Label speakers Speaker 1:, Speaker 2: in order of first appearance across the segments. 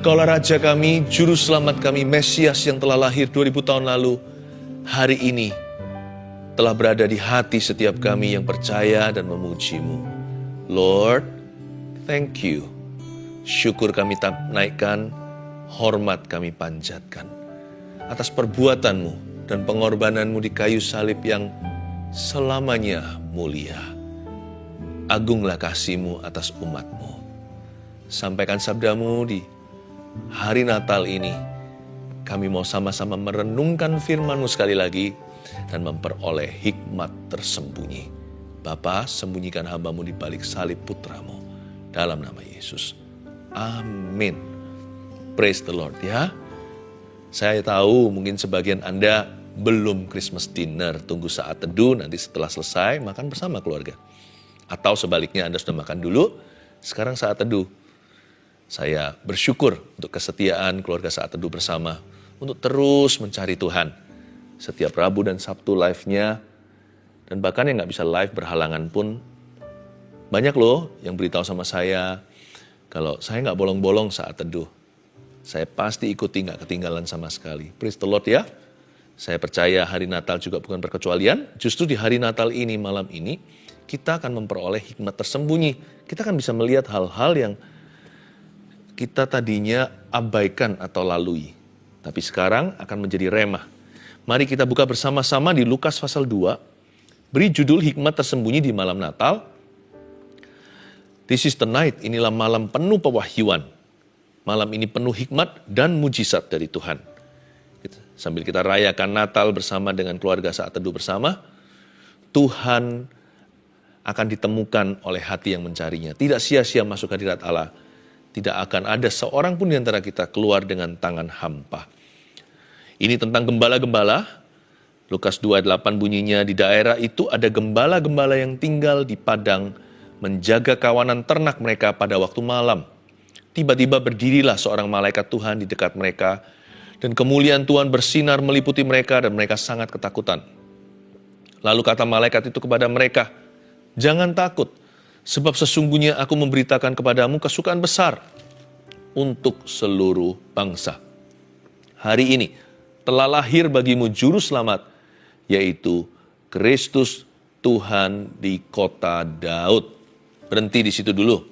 Speaker 1: Kaulah Raja kami, Juru Selamat kami, Mesias yang telah lahir 2000 tahun lalu, hari ini telah berada di hati setiap kami yang percaya dan memuji-Mu. Lord, thank you. Syukur kami naikkan, hormat kami panjatkan atas perbuatan-Mu dan pengorbanan-Mu di kayu salib yang selamanya mulia. Agunglah kasih-Mu atas umat-Mu. Sampaikan sabda-Mu di hari Natal ini, kami mau sama-sama merenungkan firman-Mu sekali lagi dan memperoleh hikmat tersembunyi. Bapa, sembunyikan hamba-Mu di balik salib putra-Mu. Dalam nama Yesus. Amin. Praise the Lord ya. Saya tahu mungkin sebagian Anda belum Christmas dinner. Tunggu saat teduh, nanti setelah selesai makan bersama keluarga. Atau sebaliknya Anda sudah makan dulu, sekarang saat teduh. Saya bersyukur untuk kesetiaan keluarga saat teduh bersama untuk terus mencari Tuhan. Setiap Rabu dan Sabtu live-nya, dan bahkan yang nggak bisa live berhalangan pun, banyak loh yang beritahu sama saya, kalau saya nggak bolong-bolong saat teduh, saya pasti ikuti, nggak ketinggalan sama sekali. Praise the Lord ya. Saya percaya hari Natal juga bukan perkecualian. Justru di hari Natal ini, malam ini, kita akan memperoleh hikmat tersembunyi. Kita akan bisa melihat hal-hal yang kita tadinya abaikan atau lalui. Tapi sekarang akan menjadi remah. Mari kita buka bersama-sama di Lukas pasal 2. Beri judul hikmat tersembunyi di malam Natal. This is the night, inilah malam penuh pewahyuan. Malam ini penuh hikmat dan mujizat dari Tuhan. Sambil kita rayakan Natal bersama dengan keluarga saat teduh bersama, Tuhan akan ditemukan oleh hati yang mencarinya. Tidak sia-sia masuk hadirat Allah. Tidak akan ada seorang pun di antara kita keluar dengan tangan hampa. Ini tentang gembala-gembala. Lukas 2:8 bunyinya, di daerah itu ada gembala-gembala yang tinggal di padang, menjaga kawanan ternak mereka pada waktu malam. Tiba-tiba berdirilah seorang malaikat Tuhan di dekat mereka, dan kemuliaan Tuhan bersinar meliputi mereka, dan mereka sangat ketakutan. Lalu kata malaikat itu kepada mereka, "Jangan takut, sebab sesungguhnya aku memberitakan kepadamu kesukaan besar untuk seluruh bangsa. Hari ini telah lahir bagimu Juru Selamat, yaitu Kristus Tuhan di kota Daud." Berhenti di situ dulu.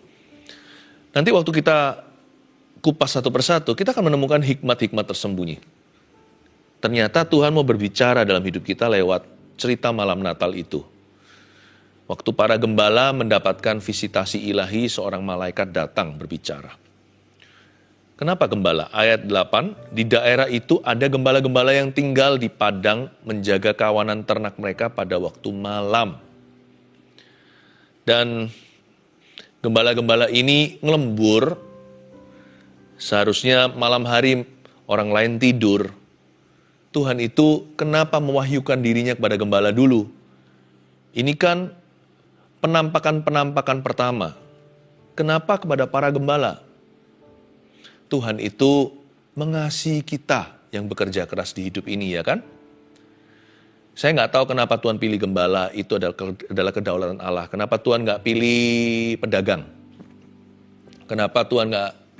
Speaker 1: Nanti waktu kita kupas satu persatu, kita akan menemukan hikmat-hikmat tersembunyi. Ternyata Tuhan mau berbicara dalam hidup kita lewat cerita malam Natal itu. Waktu para gembala mendapatkan visitasi ilahi, seorang malaikat datang berbicara. Kenapa gembala? Ayat 8, di daerah itu ada gembala-gembala yang tinggal di padang menjaga kawanan ternak mereka pada waktu malam. Dan gembala-gembala ini ngelembur, seharusnya malam hari orang lain tidur. Tuhan itu kenapa mewahyukan dirinya kepada gembala dulu? Ini kan penampakan-penampakan pertama. Kenapa kepada para gembala? Tuhan itu mengasihi kita yang bekerja keras di hidup ini, ya kan? Saya nggak tahu kenapa Tuhan pilih gembala, itu adalah kedaulatan Allah. Kenapa Tuhan nggak pilih pedagang? Kenapa Tuhan nggak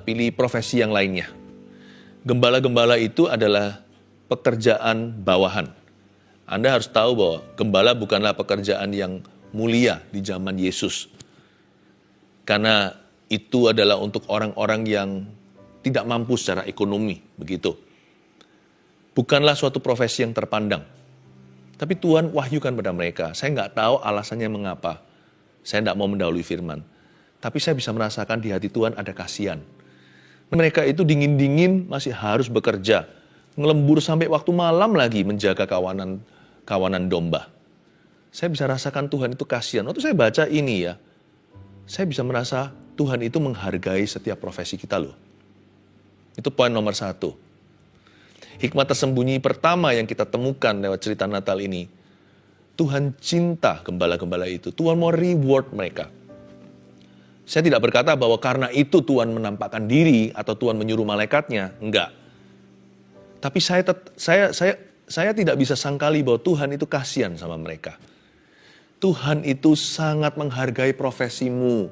Speaker 1: pilih profesi yang lainnya? Gembala-gembala itu adalah pekerjaan bawahan. Anda harus tahu bahwa gembala bukanlah pekerjaan yang mulia di zaman Yesus. Karena itu adalah untuk orang-orang yang tidak mampu secara ekonomi, begitu. Bukanlah suatu profesi yang terpandang. Tapi Tuhan wahyukan pada mereka. Saya nggak tahu alasannya mengapa. Saya nggak mau mendahului firman. Tapi saya bisa merasakan di hati Tuhan ada kasihan. Mereka itu dingin-dingin masih harus bekerja. Ngelembur sampai waktu malam lagi menjaga kawanan domba. Saya bisa rasakan Tuhan itu kasihan. Waktu saya baca ini ya, saya bisa merasa Tuhan itu menghargai setiap profesi kita loh. Itu poin nomor 1. Hikmat tersembunyi pertama yang kita temukan lewat cerita Natal ini, Tuhan cinta gembala-gembala itu. Tuhan mau reward mereka. Saya tidak berkata bahwa karena itu Tuhan menampakkan diri atau Tuhan menyuruh malaikatnya. Enggak. Tapi saya tidak bisa sangkali bahwa Tuhan itu kasihan sama mereka. Tuhan itu sangat menghargai profesimu.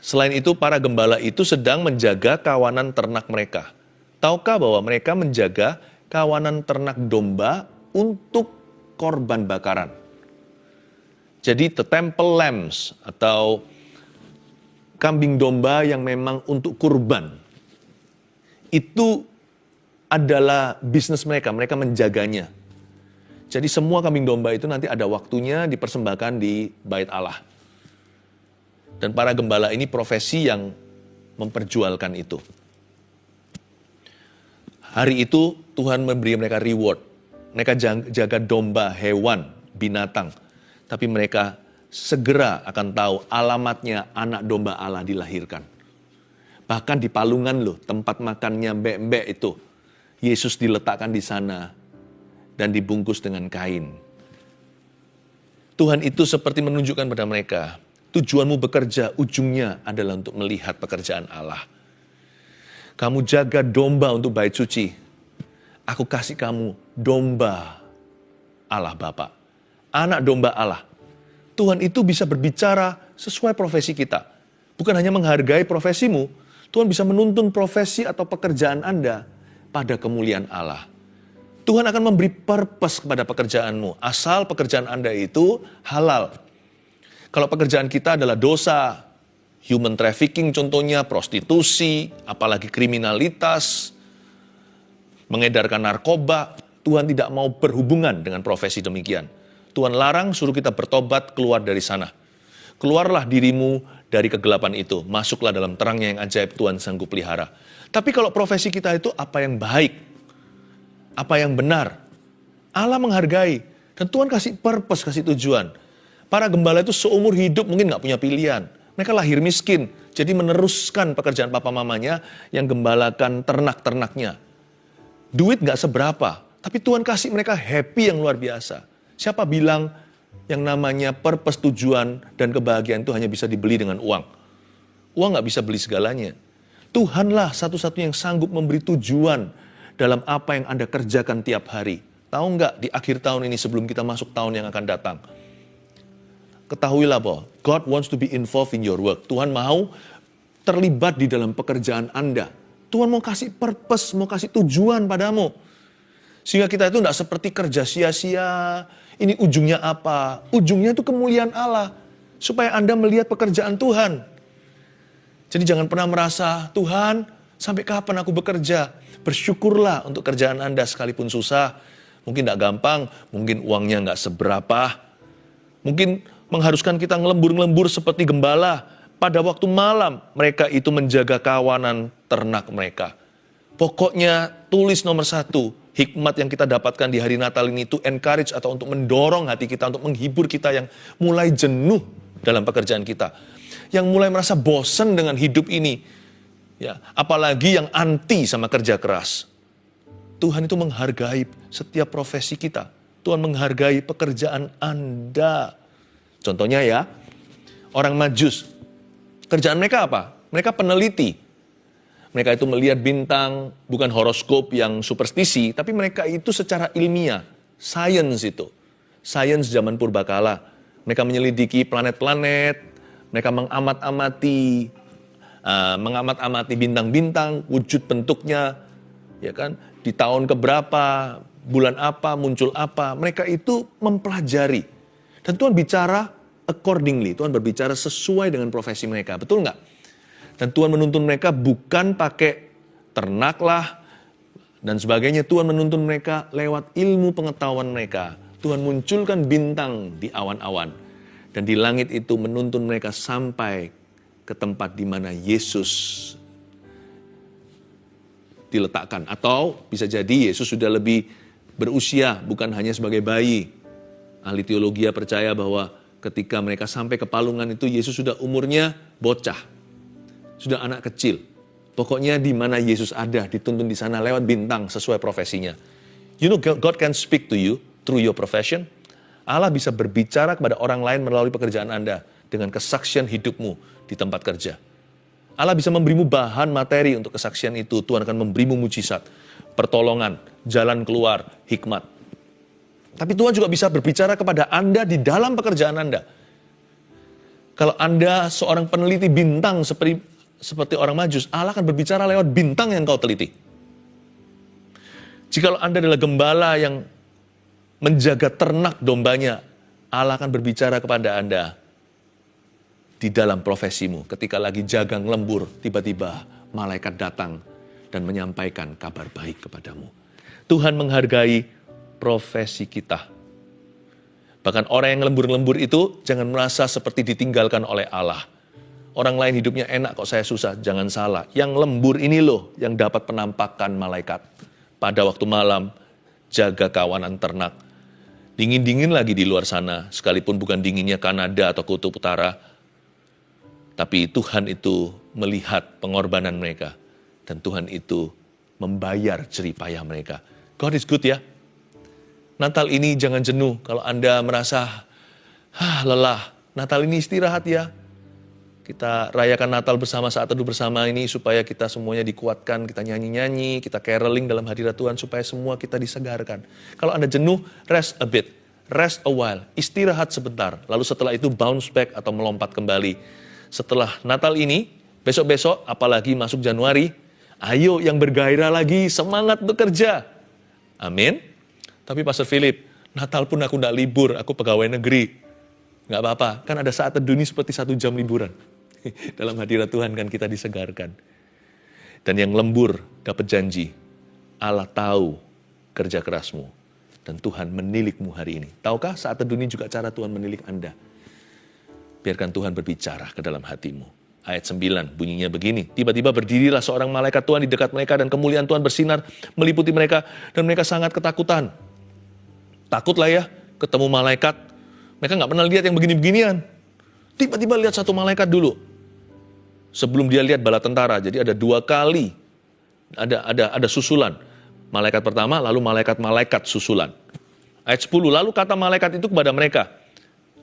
Speaker 1: Selain itu, para gembala itu sedang menjaga kawanan ternak mereka. Tahukah bahwa mereka menjaga kawanan ternak domba untuk korban bakaran? Jadi the temple lambs atau kambing domba yang memang untuk kurban, itu adalah bisnis mereka, mereka menjaganya. Jadi semua kambing domba itu nanti ada waktunya dipersembahkan di Bait Allah. Dan para gembala ini profesi yang memperjualkan itu. Hari itu Tuhan memberi mereka reward. Mereka jaga domba, hewan, binatang. Tapi mereka segera akan tahu alamatnya anak domba Allah dilahirkan. Bahkan di palungan loh, tempat makannya mbek-mbek itu. Yesus diletakkan di sana dan dibungkus dengan kain. Tuhan itu seperti menunjukkan pada mereka, tujuanmu bekerja ujungnya adalah untuk melihat pekerjaan Allah. Kamu jaga domba untuk bait suci. Aku kasih kamu domba Allah Bapa. Anak domba Allah. Tuhan itu bisa berbicara sesuai profesi kita. Bukan hanya menghargai profesimu, Tuhan bisa menuntun profesi atau pekerjaan Anda pada kemuliaan Allah. Tuhan akan memberi purpose kepada pekerjaanmu, asal pekerjaan Anda itu halal. Kalau pekerjaan kita adalah dosa, human trafficking contohnya, prostitusi, apalagi kriminalitas, mengedarkan narkoba, Tuhan tidak mau berhubungan dengan profesi demikian. Tuhan larang, suruh kita bertobat, keluar dari sana. Keluarlah dirimu dari kegelapan itu, masuklah dalam terangnya yang ajaib Tuhan sanggup pelihara. Tapi kalau profesi kita itu apa yang baik, apa yang benar, Allah menghargai. Dan Tuhan kasih purpose, kasih tujuan. Para gembala itu seumur hidup mungkin gak punya pilihan. Mereka lahir miskin, jadi meneruskan pekerjaan papa mamanya yang gembalakan ternak-ternaknya. Duit gak seberapa, tapi Tuhan kasih mereka happy yang luar biasa. Siapa bilang yang namanya purpose, tujuan, dan kebahagiaan itu hanya bisa dibeli dengan uang? Uang gak bisa beli segalanya. Tuhanlah satu-satunya yang sanggup memberi tujuan dalam apa yang Anda kerjakan tiap hari. Tahu nggak di akhir tahun ini sebelum kita masuk tahun yang akan datang? Ketahuilah bahwa God wants to be involved in your work. Tuhan mau terlibat di dalam pekerjaan Anda. Tuhan mau kasih purpose, mau kasih tujuan padamu. Sehingga kita itu nggak seperti kerja sia-sia. Ini ujungnya apa? Ujungnya itu kemuliaan Allah. Supaya Anda melihat pekerjaan Tuhan. Jadi jangan pernah merasa, Tuhan, sampai kapan aku bekerja? Bersyukurlah untuk kerjaan Anda sekalipun susah. Mungkin tidak gampang, mungkin uangnya nggak seberapa. Mungkin mengharuskan kita ngelembur-ngelembur seperti gembala. Pada waktu malam, mereka itu menjaga kawanan ternak mereka. Pokoknya tulis nomor 1, hikmat yang kita dapatkan di hari Natal ini itu encourage atau untuk mendorong hati kita, untuk menghibur kita yang mulai jenuh dalam pekerjaan kita. Yang mulai merasa bosan dengan hidup ini. Ya, apalagi yang anti sama kerja keras. Tuhan itu menghargai setiap profesi kita. Tuhan menghargai pekerjaan Anda. Contohnya ya, orang Majus. Kerjaan mereka apa? Mereka peneliti. Mereka itu melihat bintang, bukan horoskop yang superstisi, tapi mereka itu secara ilmiah. Science itu. Science zaman purbakala. Mereka menyelidiki planet-planet, mereka mengamati bintang-bintang, wujud bentuknya, ya kan? Di tahun keberapa, bulan apa, muncul apa, mereka itu mempelajari. Dan Tuhan bicara accordingly, Tuhan berbicara sesuai dengan profesi mereka, betul nggak? Dan Tuhan menuntun mereka bukan pakai ternak lah, dan sebagainya. Tuhan menuntun mereka lewat ilmu pengetahuan mereka. Tuhan munculkan bintang di awan-awan, dan di langit itu menuntun mereka sampai ke tempat di mana Yesus diletakkan. Atau bisa jadi Yesus sudah lebih berusia, bukan hanya sebagai bayi. Ahli teologi percaya bahwa ketika mereka sampai ke palungan itu, Yesus sudah umurnya bocah. Sudah anak kecil. Pokoknya di mana Yesus ada, dituntun di sana lewat bintang sesuai profesinya. You know, God can speak to you through your profession. Allah bisa berbicara kepada orang lain melalui pekerjaan Anda dengan kesaksian hidupmu di tempat kerja. Allah bisa memberimu bahan materi untuk kesaksian itu. Tuhan akan memberimu mujizat, pertolongan, jalan keluar, hikmat. Tapi Tuhan juga bisa berbicara kepada Anda di dalam pekerjaan Anda. Kalau Anda seorang peneliti bintang seperti orang Majus, Allah akan berbicara lewat bintang yang kau teliti. Jikalau Anda adalah gembala yang menjaga ternak dombanya, Allah akan berbicara kepada Anda di dalam profesimu. Ketika lagi jaga lembur, tiba-tiba malaikat datang dan menyampaikan kabar baik kepadamu. Tuhan menghargai profesi kita. Bahkan orang yang lembur-lembur itu jangan merasa seperti ditinggalkan oleh Allah. Orang lain hidupnya enak kok saya susah, jangan salah. Yang lembur ini loh yang dapat penampakan malaikat. Pada waktu malam, jaga kawanan ternak. Dingin-dingin lagi di luar sana, sekalipun bukan dinginnya Kanada atau Kutub Utara. Tapi Tuhan itu melihat pengorbanan mereka. Dan Tuhan itu membayar jerih payah mereka. God is good ya. Natal ini jangan jenuh kalau Anda merasa lelah. Natal ini istirahat ya. Kita rayakan Natal bersama saat teduh bersama ini supaya kita semuanya dikuatkan, kita nyanyi-nyanyi, kita caroling dalam hadirat Tuhan supaya semua kita disegarkan. Kalau Anda jenuh, rest a bit, rest a while, istirahat sebentar. Lalu setelah itu bounce back atau melompat kembali. Setelah Natal ini, besok-besok apalagi masuk Januari, ayo yang bergairah lagi, semangat bekerja. Amin. Tapi Pastor Philip, Natal pun aku tidak libur, aku pegawai negeri. Nggak apa-apa, kan ada saat teduh ini seperti 1 jam liburan. Dalam hadirat Tuhan kan kita disegarkan. Dan yang lembur dapat janji, Allah tahu kerja kerasmu. Dan Tuhan menilikmu hari ini. Tahukah saat teduh ini juga cara Tuhan menilik Anda? Biarkan Tuhan berbicara ke dalam hatimu. Ayat 9 bunyinya begini, tiba-tiba berdirilah seorang malaikat Tuhan di dekat mereka dan kemuliaan Tuhan bersinar meliputi mereka dan mereka sangat ketakutan. Takutlah ya, ketemu malaikat. Mereka nggak pernah lihat yang begini-beginian. Tiba-tiba lihat satu malaikat dulu. Sebelum dia lihat bala tentara, jadi ada 2 kali. Ada susulan. Malaikat pertama, lalu malaikat-malaikat susulan. Ayat 10, lalu kata malaikat itu kepada mereka.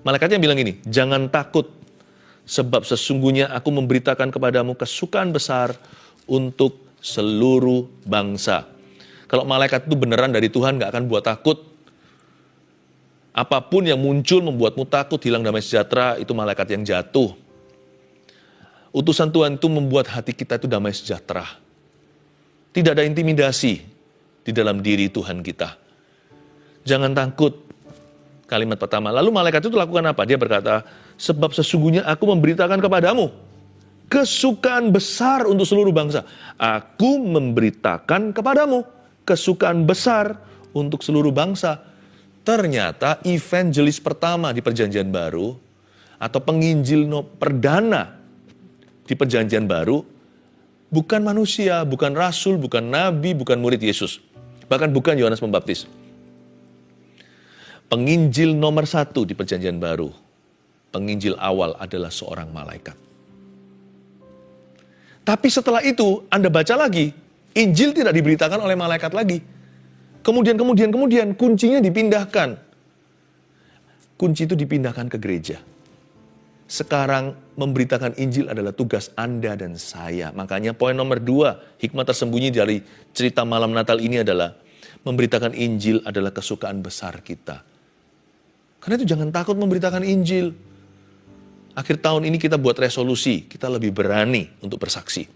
Speaker 1: Malaikatnya bilang gini, jangan takut, sebab sesungguhnya aku memberitakan kepadamu kesukaan besar untuk seluruh bangsa. Kalau malaikat itu beneran dari Tuhan, nggak akan buat takut. Apapun yang muncul membuatmu takut, hilang damai sejahtera, itu malaikat yang jatuh. Utusan Tuhan itu membuat hati kita itu damai sejahtera. Tidak ada intimidasi di dalam diri Tuhan kita. Jangan takut. Kalimat pertama. Lalu malaikat itu lakukan apa? Dia berkata, sebab sesungguhnya aku memberitakan kepadamu kesukaan besar untuk seluruh bangsa. Aku memberitakan kepadamu kesukaan besar untuk seluruh bangsa. Ternyata evangelis pertama di Perjanjian Baru atau penginjil perdana di Perjanjian Baru bukan manusia, bukan rasul, bukan nabi, bukan murid Yesus. Bahkan bukan Yohanes Pembaptis. Penginjil nomor 1 di Perjanjian Baru, penginjil awal adalah seorang malaikat. Tapi setelah itu Anda baca lagi, Injil tidak diberitakan oleh malaikat lagi. Kemudian kuncinya dipindahkan. Kunci itu dipindahkan ke gereja. Sekarang memberitakan Injil adalah tugas Anda dan saya. Makanya poin nomor 2, hikmat tersembunyi dari cerita malam Natal ini adalah memberitakan Injil adalah kesukaan besar kita. Karena itu jangan takut memberitakan Injil. Akhir tahun ini kita buat resolusi, kita lebih berani untuk bersaksi.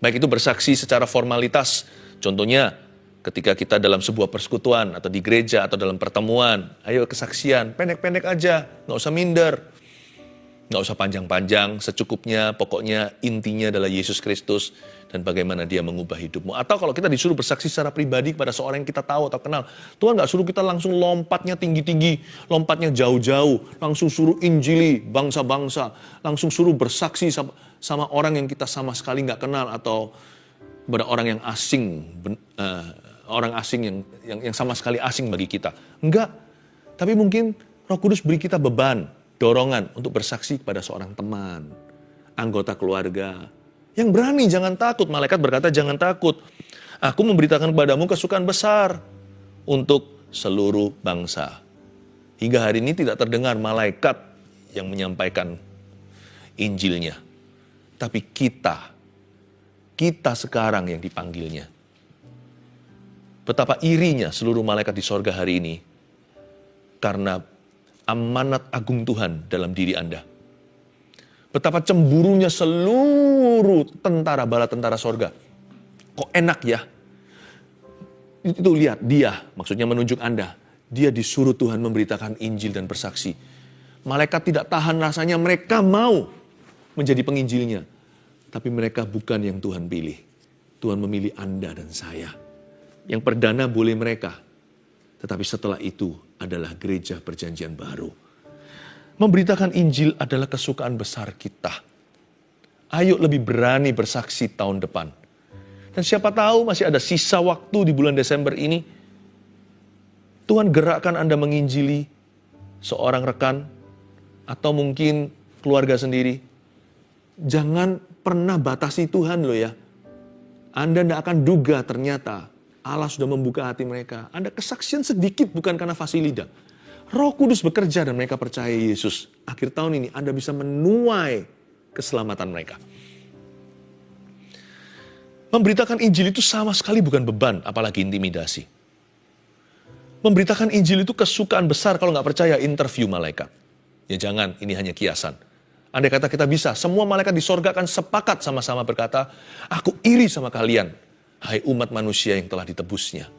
Speaker 1: Baik itu bersaksi secara formalitas, contohnya ketika kita dalam sebuah persekutuan atau di gereja atau dalam pertemuan, ayo kesaksian, pendek-pendek aja, nggak usah minder. Nggak usah panjang-panjang, secukupnya, pokoknya intinya adalah Yesus Kristus dan bagaimana dia mengubah hidupmu. Atau kalau kita disuruh bersaksi secara pribadi kepada seorang yang kita tahu atau kenal, Tuhan nggak suruh kita langsung lompatnya tinggi-tinggi, lompatnya jauh-jauh, langsung suruh injili bangsa-bangsa, langsung suruh bersaksi sama orang yang kita sama sekali nggak kenal atau kepada orang yang asing, orang asing yang sama sekali asing bagi kita. Enggak, tapi mungkin Roh Kudus beri kita beban, dorongan untuk bersaksi kepada seorang teman, anggota keluarga. Yang berani, jangan takut. Malaikat berkata, jangan takut. Aku memberitakan kepadamu kesukaan besar untuk seluruh bangsa. Hingga hari ini tidak terdengar malaikat yang menyampaikan Injilnya. Tapi kita sekarang yang dipanggilnya. Betapa irinya seluruh malaikat di sorga hari ini. Karena amanat agung Tuhan dalam diri Anda. Betapa cemburunya seluruh tentara, bala tentara sorga. Kok enak ya? Itu lihat, dia, maksudnya menunjuk Anda. Dia disuruh Tuhan memberitakan Injil dan bersaksi. Malaikat tidak tahan rasanya, mereka mau menjadi penginjilnya. Tapi mereka bukan yang Tuhan pilih. Tuhan memilih Anda dan saya. Yang perdana boleh mereka. Tetapi setelah itu adalah gereja perjanjian baru. Memberitakan Injil adalah kesukaan besar kita. Ayo lebih berani bersaksi tahun depan. Dan siapa tahu masih ada sisa waktu di bulan Desember ini. Tuhan gerakkan Anda menginjili seorang rekan atau mungkin keluarga sendiri. Jangan pernah batasi Tuhan loh ya. Anda tidak akan duga ternyata Allah sudah membuka hati mereka. Anda kesaksian sedikit bukan karena fasilida. Roh Kudus bekerja dan mereka percaya Yesus. Akhir tahun ini Anda bisa menuai keselamatan mereka. Memberitakan Injil itu sama sekali bukan beban, apalagi intimidasi. Memberitakan Injil itu kesukaan besar. Kalau nggak percaya, interview malaikat. Ya jangan, ini hanya kiasan. Andai kata kita bisa, semua malaikat di sorga akan sepakat sama-sama berkata, aku iri sama kalian, hai umat manusia yang telah ditebusnya.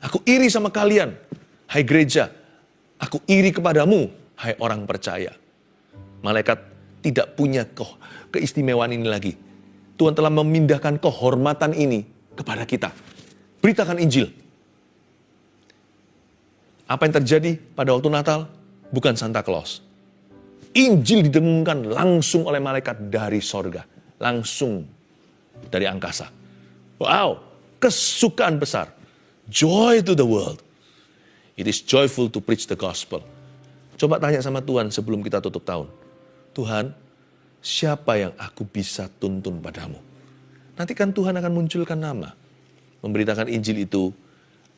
Speaker 1: Aku iri sama kalian, hai gereja. Aku iri kepadamu, hai orang percaya. Malaikat tidak punya keistimewaan ini lagi. Tuhan telah memindahkan kehormatan ini kepada kita. Beritakan Injil. Apa yang terjadi pada waktu Natal? Bukan Santa Claus. Injil didengungkan langsung oleh malaikat dari sorga. Langsung dari angkasa. Wow, kesukaan besar. Joy to the world. It is joyful to preach the gospel. Coba tanya sama Tuhan sebelum kita tutup tahun. Tuhan, siapa yang aku bisa tuntun padamu? Nanti kan Tuhan akan munculkan nama. Memberitakan Injil itu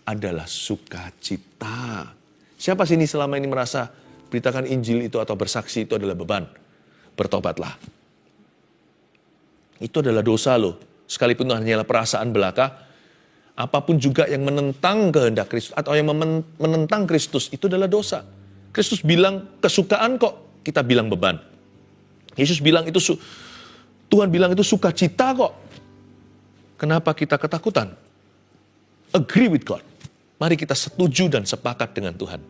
Speaker 1: adalah sukacita. Siapa sini selama ini merasa beritakan Injil itu atau bersaksi itu adalah beban? Bertobatlah. Itu adalah dosa loh. Sekalipun hanyalah perasaan belaka, apapun juga yang menentang kehendak Kristus atau yang menentang Kristus itu adalah dosa. Kristus bilang kesukaan kok, kita bilang beban. Yesus bilang itu, Tuhan bilang itu sukacita kok. Kenapa kita ketakutan? Agree with God. Mari kita setuju dan sepakat dengan Tuhan.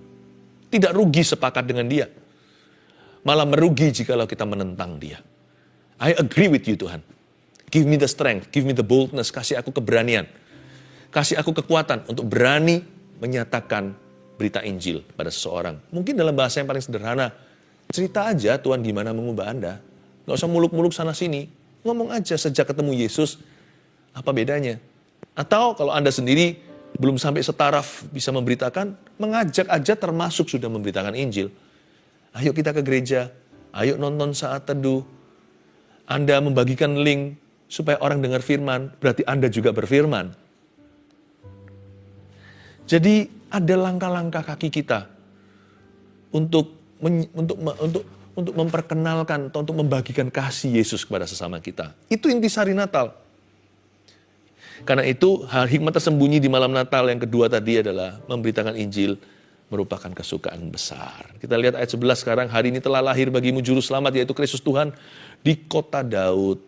Speaker 1: Tidak rugi sepakat dengan Dia. Malah merugi jikalau kita menentang Dia. I agree with you Tuhan. Give me the strength, give me the boldness, kasih aku keberanian. Kasih aku kekuatan untuk berani menyatakan berita Injil pada seseorang. Mungkin dalam bahasa yang paling sederhana, cerita aja Tuhan gimana mengubah Anda. Gak usah muluk-muluk sana-sini. Ngomong aja sejak ketemu Yesus, apa bedanya? Atau kalau Anda sendiri belum sampai setaraf bisa memberitakan, mengajak aja termasuk sudah memberitakan Injil. Ayo kita ke gereja, ayo nonton saat teduh. Anda membagikan link supaya orang dengar firman, berarti Anda juga berfirman. Jadi ada langkah-langkah kaki kita untuk memperkenalkan atau untuk membagikan kasih Yesus kepada sesama kita. Itu intisari Natal. Karena itu hikmat tersembunyi di malam Natal yang kedua tadi adalah memberitakan Injil merupakan kesukaan besar. Kita lihat ayat 11 sekarang, hari ini telah lahir bagimu juru selamat yaitu Kristus Tuhan di kota Daud.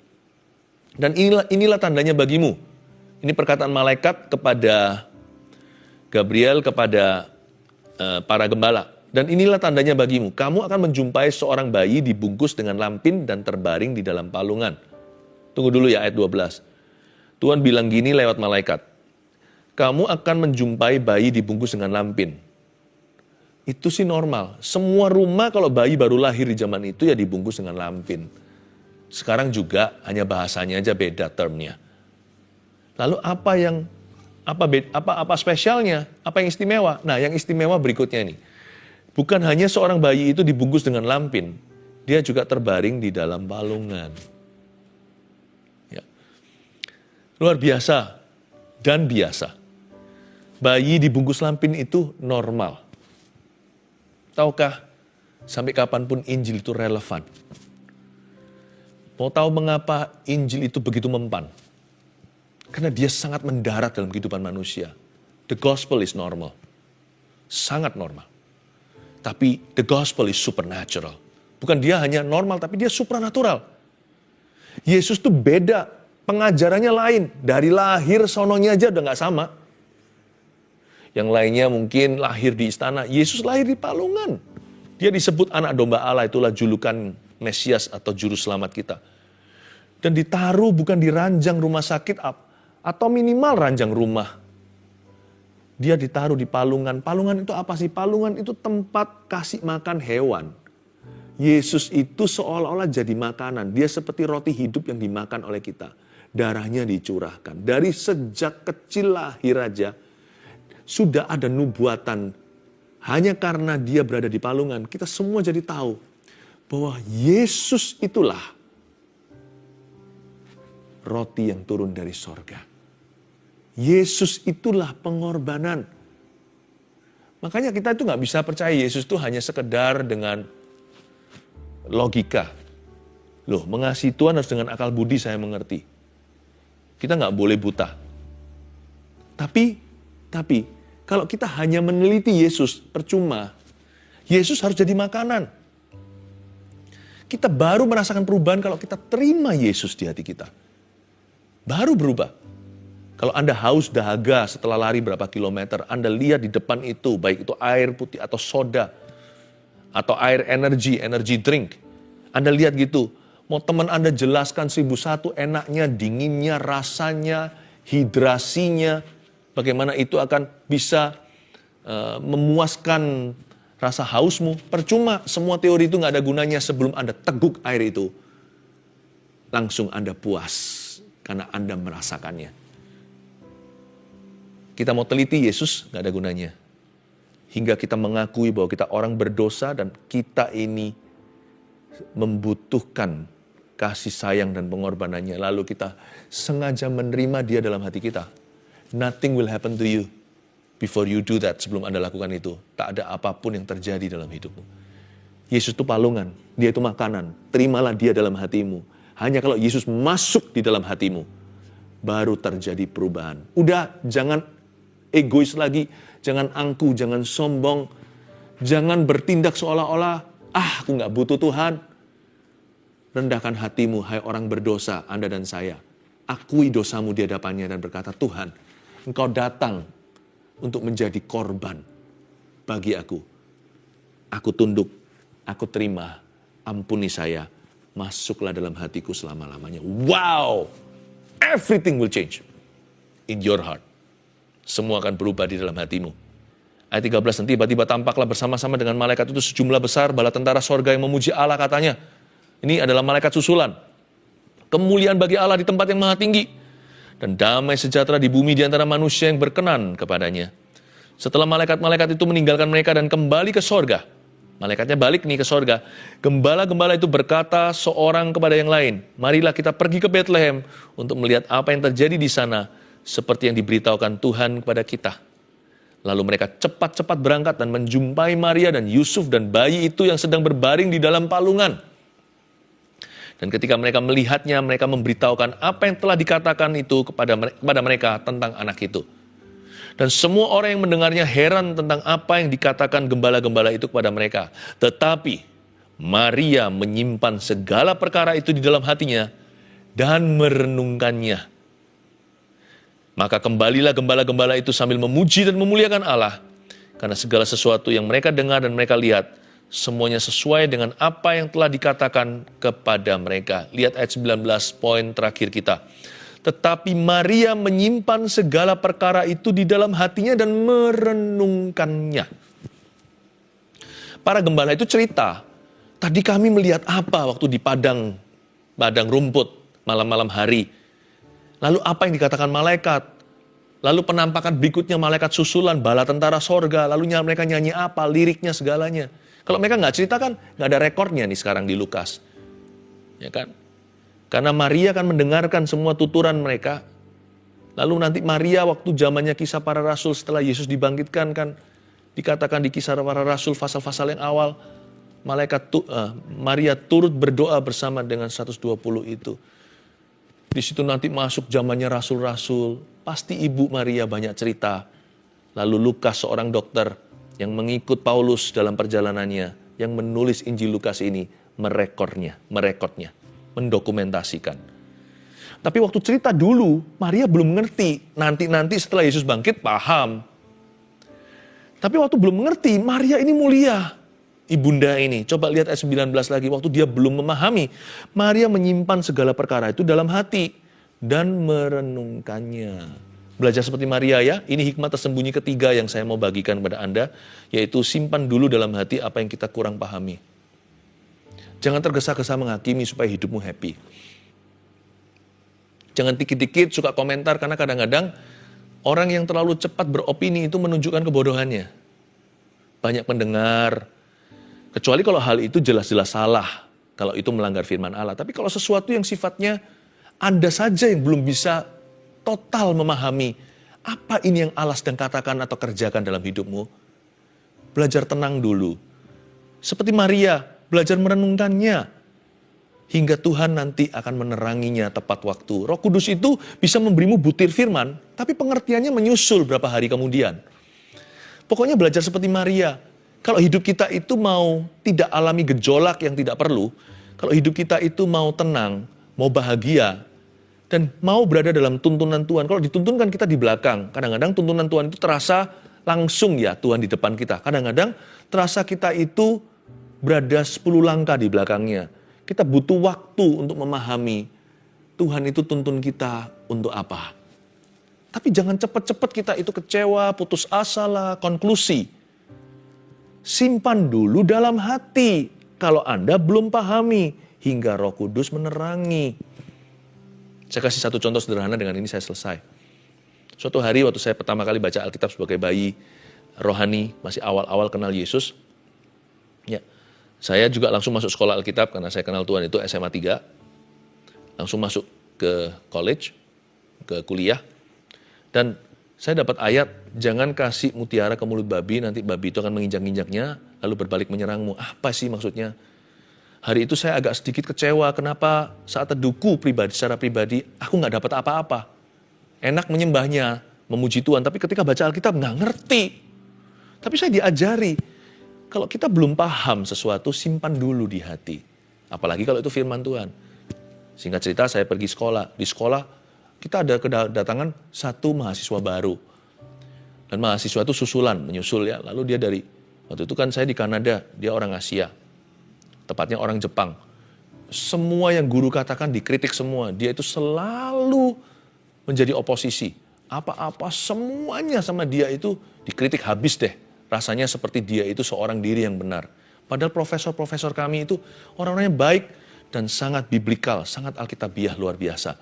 Speaker 1: Dan inilah tandanya bagimu. Ini perkataan malaikat kepada Gabriel, kepada para gembala. Dan inilah tandanya bagimu. Kamu akan menjumpai seorang bayi dibungkus dengan lampin dan terbaring di dalam palungan. Tunggu dulu ya ayat 12. Tuhan bilang gini lewat malaikat. Kamu akan menjumpai bayi dibungkus dengan lampin. Itu sih normal. Semua rumah kalau bayi baru lahir di zaman itu ya dibungkus dengan lampin. Sekarang juga hanya bahasanya aja beda termnya. Lalu apa spesialnya? Apa yang istimewa? Nah, yang istimewa berikutnya ini. Bukan hanya seorang bayi itu dibungkus dengan lampin, dia juga terbaring di dalam palungan. Ya. Luar biasa dan biasa. Bayi dibungkus lampin itu normal. Tahukah sampai kapanpun Injil itu relevan? Mau tahu mengapa Injil itu begitu mempan? Karena dia sangat mendarat dalam kehidupan manusia. The gospel is normal. Sangat normal. Tapi the gospel is supernatural. Bukan dia hanya normal, tapi dia supranatural. Yesus tuh beda, pengajarannya lain. Dari lahir sononya aja udah gak sama. Yang lainnya mungkin lahir di istana, Yesus lahir di palungan. Dia disebut anak domba Allah, itulah julukan Mesias atau juru selamat kita. Dan ditaruh bukan di ranjang rumah sakit, atau minimal ranjang rumah. Dia ditaruh di palungan. Palungan itu apa sih? Palungan itu tempat kasih makan hewan. Yesus itu seolah-olah jadi makanan. Dia seperti roti hidup yang dimakan oleh kita. Darahnya dicurahkan. Dari sejak kecil lahir aja, sudah ada nubuatan. Hanya karena dia berada di palungan, kita semua jadi tahu bahwa Yesus itulah roti yang turun dari sorga. Yesus itulah pengorbanan. Makanya kita itu gak bisa percaya Yesus itu hanya sekedar dengan logika. Loh, mengasihi Tuhan harus dengan akal budi, saya mengerti. Kita gak boleh buta. Tapi, kalau kita hanya meneliti Yesus, percuma. Yesus harus jadi makanan. Kita baru merasakan perubahan kalau kita terima Yesus di hati kita. Baru berubah. Kalau Anda haus dahaga setelah lari berapa kilometer, Anda lihat di depan itu, baik itu air putih atau soda, atau air energi drink. Anda lihat gitu, mau teman Anda jelaskan 1001 enaknya, dinginnya, rasanya, hidrasinya, bagaimana itu akan bisa memuaskan rasa hausmu. Percuma, semua teori itu gak ada gunanya sebelum Anda teguk air itu. Langsung Anda puas, karena Anda merasakannya. Kita mau teliti Yesus, gak ada gunanya. Hingga kita mengakui bahwa kita orang berdosa dan kita ini membutuhkan kasih sayang dan pengorbanannya. Lalu kita sengaja menerima dia dalam hati kita. Nothing will happen to you before you do that. Sebelum Anda lakukan itu, tak ada apapun yang terjadi dalam hidupmu. Yesus itu palungan, dia itu makanan. Terimalah dia dalam hatimu. Hanya kalau Yesus masuk di dalam hatimu, baru terjadi perubahan. Udah, jangan egois lagi, jangan angkuh, jangan sombong, jangan bertindak seolah-olah, aku gak butuh Tuhan. Rendahkan hatimu, hai orang berdosa, Anda dan saya. Akui dosamu di hadapannya dan berkata, Tuhan, Engkau datang untuk menjadi korban bagi aku. Aku tunduk, aku terima, ampuni saya, masuklah dalam hatiku selama-lamanya. Wow! Everything will change in your heart. Semua akan berubah di dalam hatimu. Ayat 13, tiba-tiba tampaklah bersama-sama dengan malaikat itu sejumlah besar bala tentara sorga yang memuji Allah, katanya. Ini adalah malaikat susulan. Kemuliaan bagi Allah di tempat yang maha tinggi. Dan damai sejahtera di bumi di antara manusia yang berkenan kepadanya. Setelah malaikat-malaikat itu meninggalkan mereka dan kembali ke sorga. Malaikatnya balik nih ke sorga. Gembala-gembala itu berkata seorang kepada yang lain, marilah kita pergi ke Bethlehem untuk melihat apa yang terjadi di sana, seperti yang diberitahukan Tuhan kepada kita. Lalu mereka cepat-cepat berangkat dan menjumpai Maria dan Yusuf dan bayi itu yang sedang berbaring di dalam palungan. Dan ketika mereka melihatnya, mereka memberitahukan apa yang telah dikatakan itu kepada mereka tentang anak itu. Dan semua orang yang mendengarnya heran tentang apa yang dikatakan gembala-gembala itu kepada mereka. Tetapi Maria menyimpan segala perkara itu di dalam hatinya dan merenungkannya. Maka kembalilah gembala-gembala itu sambil memuji dan memuliakan Allah. Karena segala sesuatu yang mereka dengar dan mereka lihat, semuanya sesuai dengan apa yang telah dikatakan kepada mereka. Lihat ayat 19, poin terakhir kita. Tetapi Maria menyimpan segala perkara itu di dalam hatinya dan merenungkannya. Para gembala itu cerita, tadi kami melihat apa waktu di padang rumput malam-malam hari. Lalu apa yang dikatakan malaikat? Lalu penampakan berikutnya malaikat susulan, bala tentara sorga. Lalu mereka nyanyi apa, liriknya segalanya. Kalau mereka nggak cerita kan, nggak ada rekornya nih sekarang di Lukas. Ya kan? Karena Maria kan mendengarkan semua tuturan mereka. Lalu nanti Maria waktu zamannya Kisah Para Rasul setelah Yesus dibangkitkan kan, dikatakan di Kisah Para Rasul pasal-pasal yang awal, Maria turut berdoa bersama dengan 120 itu. Di situ nanti masuk zamannya rasul-rasul, pasti Ibu Maria banyak cerita. Lalu Lukas seorang dokter yang mengikut Paulus dalam perjalanannya, yang menulis Injil Lukas ini, merekodnya, mendokumentasikan. Tapi waktu cerita dulu, Maria belum mengerti. Nanti setelah Yesus bangkit, paham. Tapi waktu belum mengerti, Maria ini mulia. Ibunda ini, coba lihat ayat 19 lagi. Waktu dia belum memahami, Maria menyimpan segala perkara itu dalam hati dan merenungkannya. Belajar seperti Maria ya, ini hikmah tersembunyi ketiga yang saya mau bagikan kepada Anda, yaitu simpan dulu dalam hati apa yang kita kurang pahami. Jangan tergesa-gesa menghakimi supaya hidupmu happy. Jangan dikit-dikit suka komentar, karena kadang-kadang orang yang terlalu cepat beropini itu menunjukkan kebodohannya. Banyak pendengar, kecuali kalau hal itu jelas-jelas salah, kalau itu melanggar firman Allah. Tapi kalau sesuatu yang sifatnya Anda saja yang belum bisa total memahami apa ini yang Allah sedang katakan atau kerjakan dalam hidupmu, belajar tenang dulu. Seperti Maria, belajar merenungkannya. Hingga Tuhan nanti akan meneranginya tepat waktu. Roh Kudus itu bisa memberimu butir firman, tapi pengertiannya menyusul berapa hari kemudian. Pokoknya belajar seperti Maria. Kalau hidup kita itu mau tidak alami gejolak yang tidak perlu, kalau hidup kita itu mau tenang, mau bahagia, dan mau berada dalam tuntunan Tuhan. Kalau dituntunkan kita di belakang, kadang-kadang tuntunan Tuhan itu terasa langsung ya Tuhan di depan kita. Kadang-kadang terasa kita itu berada 10 langkah di belakangnya. Kita butuh waktu untuk memahami Tuhan itu tuntun kita untuk apa. Tapi jangan cepat-cepat kita itu kecewa, putus asa lah, konklusi. Simpan dulu dalam hati kalau Anda belum pahami hingga Roh Kudus menerangi. Saya kasih satu contoh sederhana, dengan ini saya selesai. Suatu hari waktu saya pertama kali baca Alkitab sebagai bayi rohani, masih awal-awal kenal Yesus, ya, saya juga langsung masuk sekolah Alkitab karena saya kenal Tuhan itu SMA 3. Langsung masuk ke college, ke kuliah. Dan saya dapat ayat, jangan kasih mutiara ke mulut babi, nanti babi itu akan menginjak-injaknya, lalu berbalik menyerangmu. Apa sih maksudnya? Hari itu saya agak sedikit kecewa, kenapa saat teduhku secara pribadi, aku nggak dapat apa-apa. Enak menyembahnya, memuji Tuhan, tapi ketika baca Alkitab nggak ngerti. Tapi saya diajari, kalau kita belum paham sesuatu, simpan dulu di hati. Apalagi kalau itu firman Tuhan. Singkat cerita, saya pergi sekolah. Di sekolah, kita ada kedatangan satu mahasiswa baru. Dan mahasiswa itu menyusul ya. Lalu dia waktu itu kan saya di Kanada, dia orang Asia. Tepatnya orang Jepang. Semua yang guru katakan dikritik semua. Dia itu selalu menjadi oposisi. Apa-apa semuanya sama dia itu dikritik habis deh. Rasanya seperti dia itu seorang diri yang benar. Padahal profesor-profesor kami itu orang-orangnya baik dan sangat biblikal, sangat alkitabiah luar biasa.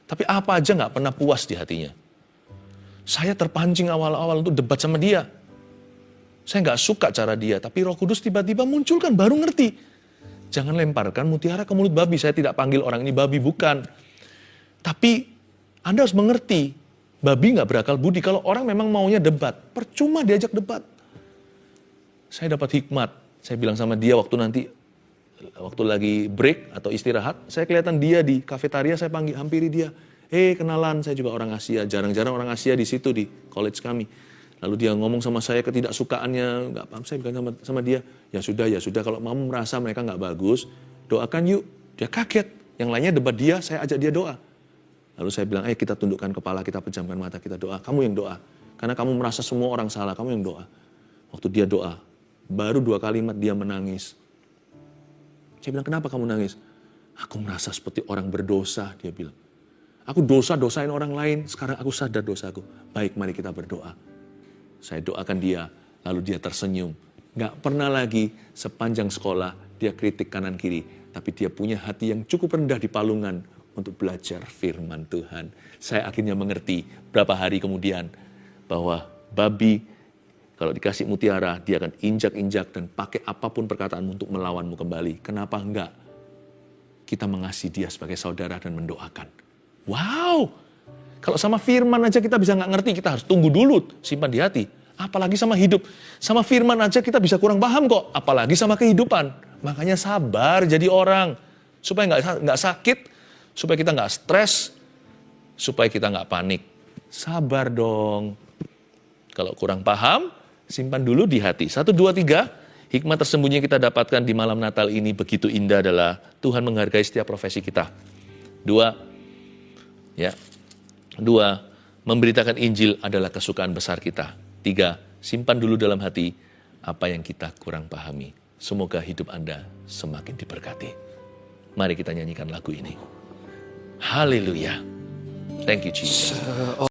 Speaker 1: Tapi apa aja nggak pernah puas di hatinya. Saya terpancing awal-awal untuk debat sama dia. Saya nggak suka cara dia, tapi Roh Kudus tiba-tiba munculkan, baru ngerti. Jangan lemparkan mutiara ke mulut babi. Saya tidak panggil orang ini babi, bukan. Tapi Anda harus mengerti, babi nggak berakal budi. Kalau orang memang maunya debat, percuma diajak debat. Saya dapat hikmat. Saya bilang sama dia waktu lagi break atau istirahat, saya kelihatan dia di kafetaria, saya hampiri dia. Kenalan, saya juga orang Asia. Jarang-jarang orang Asia di situ, di college kami. Lalu dia ngomong sama saya ketidaksukaannya, nggak paham. Saya bilang sama dia, ya sudah, kalau kamu merasa mereka nggak bagus, doakan yuk. Dia kaget. Yang lainnya debat dia, saya ajak dia doa. Lalu saya bilang, kita tundukkan kepala, kita pejamkan mata, kita doa. Kamu yang doa. Karena kamu merasa semua orang salah, kamu yang doa. Waktu dia doa, baru 2 kalimat dia menangis. Saya bilang, kenapa kamu nangis? Aku merasa seperti orang berdosa, dia bilang. Aku dosain orang lain, sekarang aku sadar dosaku. Baik, mari kita berdoa. Saya doakan dia, lalu dia tersenyum. Gak pernah lagi sepanjang sekolah dia kritik kanan kiri. Tapi dia punya hati yang cukup rendah di palungan untuk belajar firman Tuhan. Saya akhirnya mengerti berapa hari kemudian bahwa babi kalau dikasih mutiara, dia akan injak-injak dan pakai apapun perkataanmu untuk melawanmu kembali. Kenapa enggak? Kita mengasihi dia sebagai saudara dan mendoakan. Wow! Kalau sama firman aja kita bisa nggak ngerti, kita harus tunggu dulu, simpan di hati. Apalagi sama hidup. Sama firman aja kita bisa kurang paham kok, apalagi sama kehidupan. Makanya sabar jadi orang. Supaya nggak sakit, supaya kita nggak stres, supaya kita nggak panik. Sabar dong. Kalau kurang paham, simpan dulu di hati. 1, 2, 3, Hikmat tersembunyi yang kita dapatkan di malam Natal ini begitu indah adalah Tuhan menghargai setiap profesi kita. Dua, memberitakan Injil adalah kesukaan besar kita. Tiga, simpan dulu dalam hati apa yang kita kurang pahami. Semoga hidup Anda semakin diberkati. Mari kita nyanyikan lagu ini. Haleluya. Thank you, Jesus.